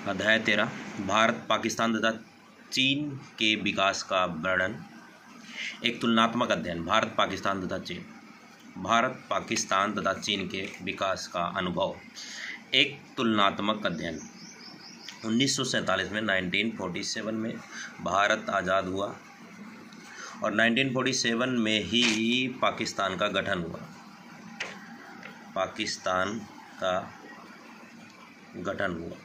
अध्याय 13 भारत पाकिस्तान तथा चीन के विकास का वर्णन। एक तुलनात्मक अध्ययन। भारत पाकिस्तान तथा चीन के विकास का अनुभव। एक तुलनात्मक अध्ययन। 1947 में 1947 में भारत आज़ाद हुआ और 1947 में ही पाकिस्तान का गठन हुआ। पाकिस्तान का गठन हुआ।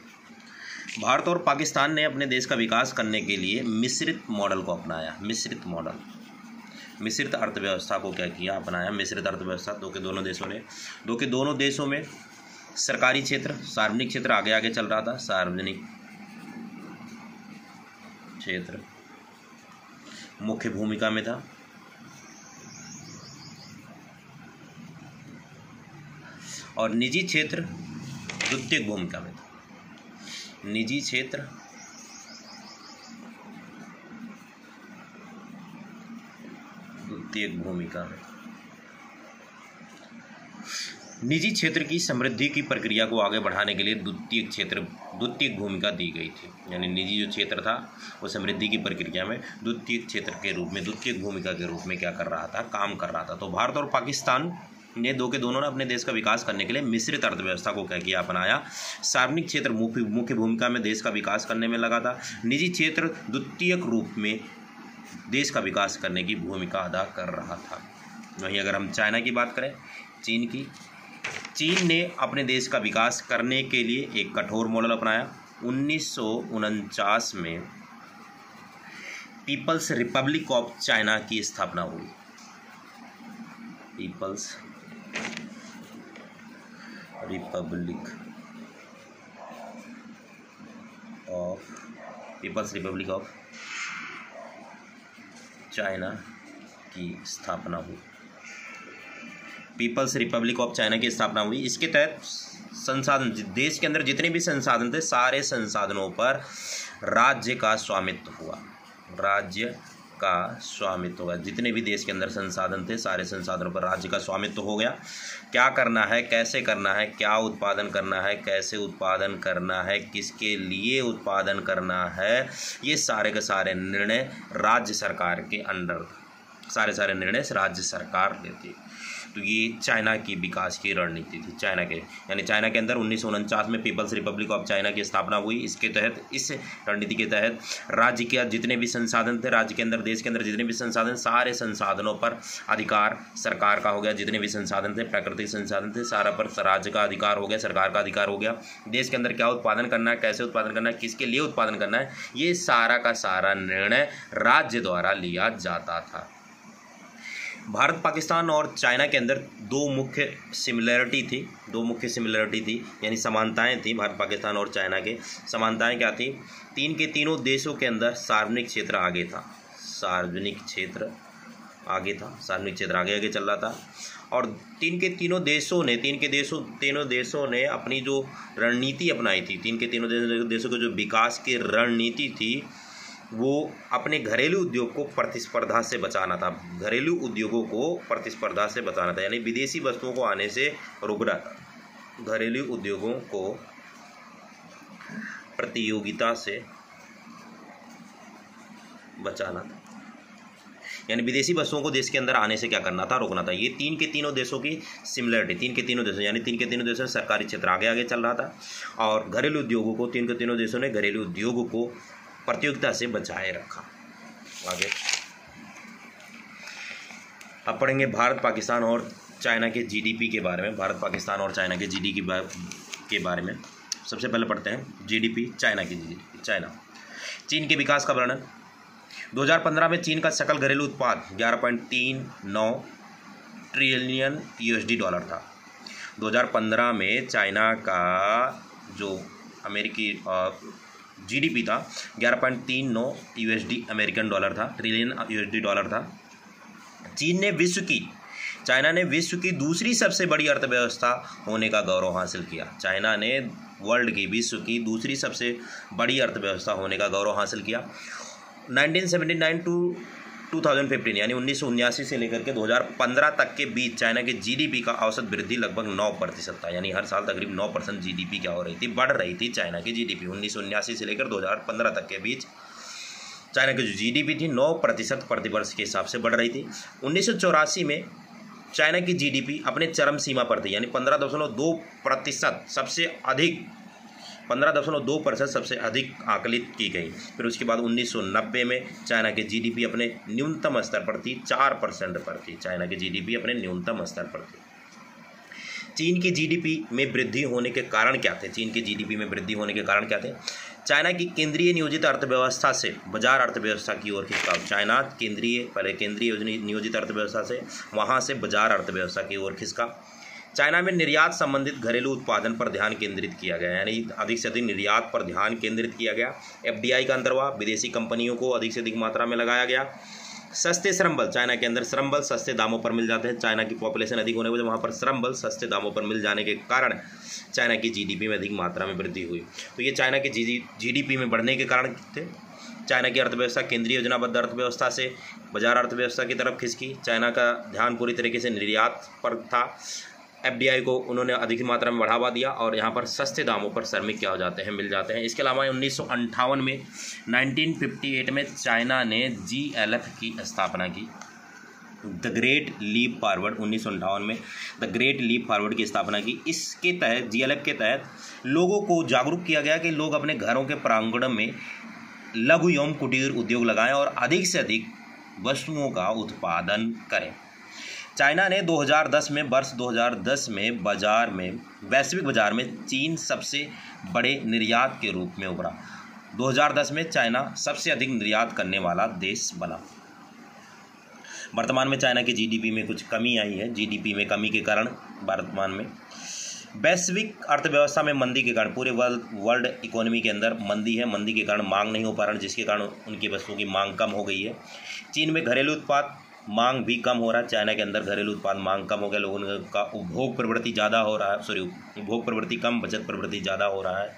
भारत और पाकिस्तान ने अपने देश का विकास करने के लिए मिश्रित मॉडल को अपनाया। मिश्रित अर्थव्यवस्था को क्या किया? अपनाया। मिश्रित अर्थव्यवस्था दो के दोनों देशों में सरकारी क्षेत्र, सार्वजनिक क्षेत्र आगे चल रहा था। सार्वजनिक क्षेत्र मुख्य भूमिका में था और निजी क्षेत्र द्वितीयक भूमिका में था। निजी क्षेत्र द्वितीयक भूमिका में। निजी क्षेत्र की समृद्धि की प्रक्रिया को आगे बढ़ाने के लिए द्वितीयक भूमिका दी गई थी। यानी निजी जो क्षेत्र था वो समृद्धि की प्रक्रिया में द्वितीयक क्षेत्र के रूप में, द्वितीयक भूमिका के रूप में क्या कर रहा था? काम कर रहा था। तो भारत और पाकिस्तान ने दोनों ने अपने देश का विकास करने के लिए मिश्रित अर्थव्यवस्था को क्या किया? अपनाया। सार्वजनिक क्षेत्र मुख्य भूमिका में देश का विकास करने में लगा था। निजी क्षेत्र द्वितीयक रूप में देश का विकास करने की भूमिका अदा कर रहा था। वहीं अगर हम चाइना की बात करें, चीन ने अपने देश का विकास करने के लिए एक कठोर मॉडल अपनाया। 1949 में पीपल्स रिपब्लिक ऑफ चाइना की स्थापना हुई। पीपल्स रिपब्लिक ऑफ चाइना की स्थापना हुई। पीपल्स रिपब्लिक ऑफ चाइना की स्थापना हुई। इसके तहत संसाधन, देश के अंदर जितने भी संसाधन थे, सारे संसाधनों पर राज्य का स्वामित्व हुआ। जितने भी देश के अंदर संसाधन थे, सारे संसाधनों पर राज्य का स्वामित्व हो गया। क्या करना है, कैसे करना है, क्या उत्पादन करना है, कैसे उत्पादन करना है, किसके लिए उत्पादन करना है, ये सारे के सारे निर्णय राज्य सरकार के अंडर, सारे निर्णय राज्य सरकार लेती। तो ये चाइना की विकास की रणनीति थी। चाइना के अंदर 1949 में पीपल्स रिपब्लिक ऑफ चाइना की स्थापना हुई। इसके तहत, इस रणनीति के तहत राज्य के जितने भी संसाधन थे, राज्य के अंदर, देश के अंदर जितने भी संसाधन, सारे संसाधनों पर अधिकार सरकार का हो गया। जितने भी संसाधन थे, प्राकृतिक संसाधन थे, सारा पर राज्य का अधिकार हो गया, सरकार का अधिकार हो गया। देश के अंदर क्या उत्पादन करना है, कैसे उत्पादन करना है, किसके लिए उत्पादन करना है, ये सारा का सारा निर्णय राज्य द्वारा लिया जाता था। भारत, पाकिस्तान और चाइना के अंदर दो मुख्य सिमिलरिटी थी, यानी समानताएं थी। भारत, पाकिस्तान और चाइना के समानताएं क्या थी? तीनों देशों के अंदर सार्वजनिक क्षेत्र आगे चल रहा था। और तीनों देशों ने अपनी जो रणनीति अपनाई थी, तीनों देशों की जो विकास की रणनीति थी, वो अपने घरेलू उद्योग को प्रतिस्पर्धा से बचाना था। यानी विदेशी वस्तुओं को आने से रोकना था। घरेलू उद्योगों को प्रतियोगिता से बचाना था। यानी विदेशी वस्तुओं को देश के अंदर आने से क्या करना था? रोकना था। ये तीनों देशों की सिमिलरिटी। तीन के तीनों देशों में सरकारी क्षेत्र आगे चल रहा था और घरेलू उद्योगों को, तीनों देशों ने घरेलू उद्योगों को प्रतियोगिता से बचाए रखा। आगे अब पढ़ेंगे भारत, पाकिस्तान और चाइना के जीडीपी के बारे में। के बारे में सबसे पहले पढ़ते हैं जीडीपी, चीन के विकास का वर्णन। 2015 में चीन का सकल घरेलू उत्पाद 11.39 ट्रिलियन यूएसडी डॉलर था। 2015 में चाइना का जो अमेरिकी जीडीपी था 11.39 यूएसडी अमेरिकन डॉलर था, ट्रिलियन यूएसडी डॉलर था। चाइना ने विश्व की दूसरी सबसे बड़ी अर्थव्यवस्था होने का गौरव हासिल किया। चाइना ने विश्व की दूसरी सबसे बड़ी अर्थव्यवस्था होने का गौरव हासिल किया। 1979 टू 2015 यानी 1979 से लेकर के 2015 तक के बीच चाइना के जीडीपी का औसत वृद्धि लगभग 9% था। यानी हर साल तकरीब 9% जीडीपी क्या हो रही थी, बढ़ रही थी चाइना की जीडीपी। 1979 से लेकर 2015 तक के बीच चाइना की जो जीडीपी थी 9% प्रतिवर्ष के हिसाब से बढ़ रही थी। 1984 में चाइना की जीडीपी अपने चरम सीमा पर थी, यानी 15.2% सबसे अधिक 15.2% सबसे अधिक आकलित की गई। फिर उसके बाद 1990 में चाइना की जीडीपी अपने न्यूनतम स्तर पर थी, 4% पर थी। चाइना की जीडीपी अपने न्यूनतम स्तर पर थी। चीन की जीडीपी में वृद्धि होने के कारण क्या थे? चीन की जीडीपी में वृद्धि होने के कारण क्या थे? चाइना की केंद्रीय नियोजित अर्थव्यवस्था से बाजार अर्थव्यवस्था की ओर खिसकाव। चाइना पहले केंद्रीय नियोजित अर्थव्यवस्था से वहाँ से बाजार अर्थव्यवस्था की ओर खिसका। चाइना में निर्यात संबंधित घरेलू उत्पादन पर ध्यान केंद्रित किया गया, यानी अधिक से अधिक निर्यात पर ध्यान केंद्रित किया गया। एफडीआई का अंतर हुआ, विदेशी कंपनियों को अधिक से अधिक मात्रा में लगाया गया। सस्ते श्रम बल, चाइना के अंदर श्रम बल सस्ते दामों पर मिल जाते हैं। चाइना की पॉपुलेशन अधिक होने की वजह वहाँ पर श्रम बल सस्ते दामों पर मिल जाने के कारण चाइना की जीडीपी में अधिक मात्रा में वृद्धि हुई। तो ये चाइना की जीडीपी में बढ़ने के कारण थे। चाइना की अर्थव्यवस्था केंद्रीय योजनाबद्ध अर्थव्यवस्था से बाजार अर्थव्यवस्था की तरफ खिसकी। चाइना का ध्यान पूरी तरीके से निर्यात पर था। एफडीआई को उन्होंने अधिक मात्रा में बढ़ावा दिया और यहाँ पर सस्ते दामों पर श्रमिक क्या हो जाते हैं, मिल जाते हैं। इसके अलावा 1958 में 1958 में चाइना ने जीएलएफ की स्थापना की, द ग्रेट लीप फॉरवर्ड। 1958 में द ग्रेट लीप फॉरवर्ड की स्थापना की। इसके तहत जीएलएफ के तहत लोगों को जागरूक किया गया कि लोग अपने घरों के प्रांगण में लघु एवं कुटीर उद्योग लगाएं और अधिक से अधिक वस्तुओं का उत्पादन करें। चाइना ने 2010 में वर्ष 2010 में वैश्विक बाजार में चीन सबसे बड़े निर्यात के रूप में उभरा। 2010 में चाइना सबसे अधिक निर्यात करने वाला देश बना। वर्तमान में चाइना की जीडीपी में कुछ कमी आई है। जीडीपी में कमी के कारण वर्तमान में वैश्विक अर्थव्यवस्था में मंदी के कारण पूरे वर्ल्ड इकोनॉमी के अंदर मंदी है। मंदी के कारण मांग नहीं हो पा रहा, जिसके कारण उनकी वस्तुओं की मांग कम हो गई है। चीन में घरेलू उत्पाद मांग भी कम हो रहा है। चाइना के अंदर घरेलू उत्पाद मांग कम हो गया, लोगों का उपभोग प्रवृत्ति ज़्यादा हो रहा है, उपभोग प्रवृत्ति कम, बचत प्रवृत्ति ज़्यादा हो रहा है।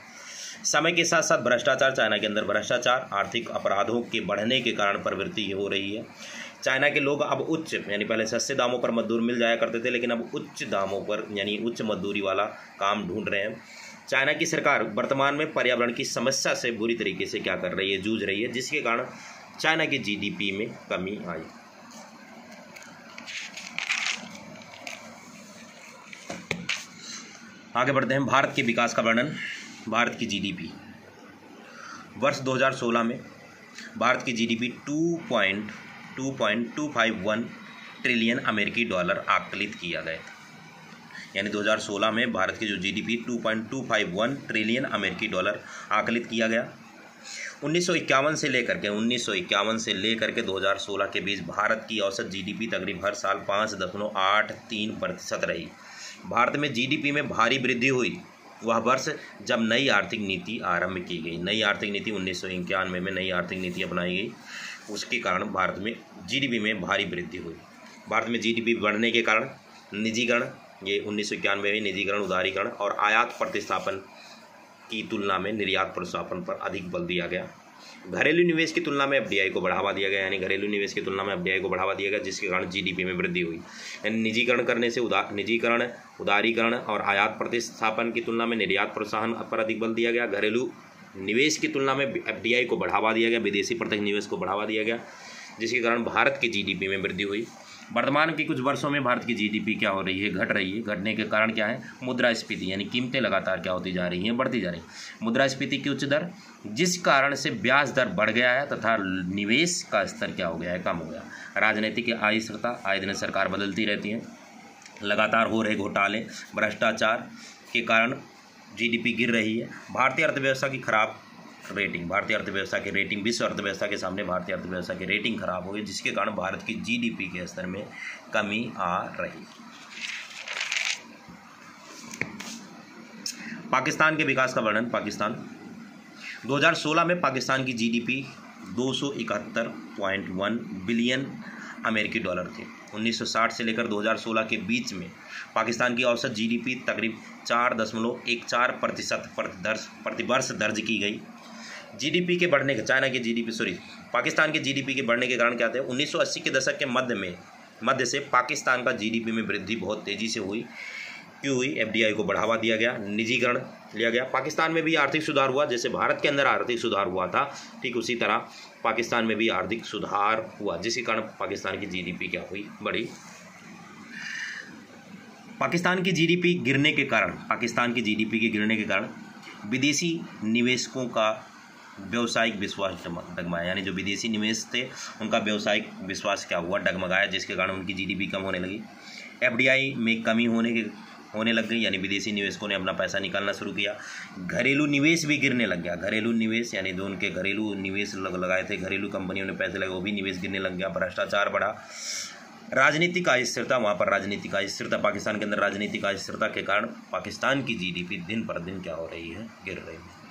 समय के साथ साथ भ्रष्टाचार, चाइना के अंदर भ्रष्टाचार, आर्थिक अपराधों के बढ़ने के कारण प्रवृत्ति हो रही है। चाइना के लोग अब उच्च, यानी पहले सस्ते दामों पर मजदूर मिल जाया करते थे, लेकिन अब उच्च दामों पर यानी उच्च मजदूरी वाला काम ढूंढ रहे हैं। चाइना की सरकार वर्तमान में पर्यावरण की समस्या से बुरी तरीके से क्या कर रही है, जूझ रही है, जिसके कारण चाइना की जीडीपी में कमी आई। आगे बढ़ते हैं। भारत के विकास का वर्णन। भारत की जीडीपी वर्ष 2016 में भारत की जीडीपी 2.251 ट्रिलियन अमेरिकी डॉलर आकलित किया गया। यानी 2016 में भारत की जो जीडीपी 2.251 ट्रिलियन अमेरिकी डॉलर आकलित किया गया। 1951 से लेकर के 2016 के बीच भारत की औसत जीडीपी तकरीब हर साल 5.83% रही। भारत में जीडीपी में भारी वृद्धि हुई वह वर्ष जब नई आर्थिक नीति आरंभ की गई। नई आर्थिक नीति 1991 में नई आर्थिक नीति अपनाई गई, उसके कारण भारत में जीडीपी में भारी वृद्धि हुई। भारत में जीडीपी बढ़ने के कारण निजीकरण, ये 1991 में निजीकरण, उदारीकरण और आयात प्रतिस्थापन की तुलना में निर्यात प्रोत्साहन पर अधिक बल दिया गया। घरेलू निवेश की तुलना में एफडीआई को बढ़ावा दिया गया, यानी घरेलू निवेश की तुलना में एफडीआई को बढ़ावा दिया गया, जिसके कारण जीडीपी में वृद्धि हुई। यानी निजीकरण करने से निजीकरण, उदारीकरण और आयात प्रतिस्थापन की तुलना में निर्यात प्रोत्साहन पर अधिक बल दिया गया। घरेलू निवेश की तुलना में एफडीआई को बढ़ावा दिया गया, विदेशी प्रत्यक्ष निवेश को बढ़ावा दिया गया, जिसके कारण भारत की जीडीपी में वृद्धि हुई। वर्तमान के कुछ वर्षों में भारत की जीडीपी क्या हो रही है, घट रही है। घटने के कारण क्या है, मुद्रास्फीति, यानी कीमतें लगातार क्या होती जा रही हैं, बढ़ती जा रही है। मुद्रास्फीति की उच्च दर, जिस कारण से ब्याज दर बढ़ गया है तथा निवेश का स्तर क्या हो गया है, कम हो गया। राजनीतिक अस्थिरता, आए दिन सरकार बदलती रहती है। लगातार हो रहे घोटाले, भ्रष्टाचार के कारण जीडीपी गिर रही है। भारतीय अर्थव्यवस्था की खराब रेटिंग, भारतीय अर्थव्यवस्था की रेटिंग विश्व अर्थव्यवस्था के सामने भारतीय अर्थव्यवस्था की रेटिंग खराब हो गई, जिसके कारण भारत की जीडीपी के स्तर में कमी आ रही। पाकिस्तान के विकास का वर्णन। पाकिस्तान 2016 में पाकिस्तान की जीडीपी 271.1 बिलियन अमेरिकी डॉलर थी। 1960 से लेकर 2016 के बीच में पाकिस्तान की औसत जीडीपी तकरीब 4.14% प्रतिवर्ष दर्ज की गई। जीडीपी के बढ़ने के पाकिस्तान के जीडीपी के बढ़ने के कारण क्या थे? 1980 के दशक के मध्य से पाकिस्तान का जीडीपी में वृद्धि बहुत तेज़ी से हुई। क्यों हुई? एफडीआई को बढ़ावा दिया गया, निजीकरण लिया गया। पाकिस्तान में भी आर्थिक सुधार हुआ, जैसे भारत के अंदर आर्थिक सुधार हुआ था, ठीक उसी तरह पाकिस्तान में भी आर्थिक सुधार हुआ, जिसके कारण पाकिस्तान की जीडीपी क्या हुई? बढ़ी। पाकिस्तान की जीडीपी गिरने के कारण विदेशी निवेशकों का व्यावसायिक विश्वास डगमगाया, यानी जो विदेशी निवेश थे उनका व्यावसायिक विश्वास क्या हुआ? डगमगाया, जिसके कारण उनकी जीडीपी कम होने लगी। एफडीआई में कमी होने लग गई, यानी विदेशी निवेशकों ने अपना पैसा निकालना शुरू किया। घरेलू निवेश भी गिरने लग गया। घरेलू निवेश यानी जो उनके घरेलू निवेश लगाए थे, घरेलू कंपनियों ने पैसे लगे, वो भी निवेश गिरने लग गया। भ्रष्टाचार बढ़ा। राजनीतिक अस्थिरता, पाकिस्तान के अंदर राजनीतिक अस्थिरता के कारण पाकिस्तान की जीडीपी दिन पर दिन क्या हो रही है? गिर रही है।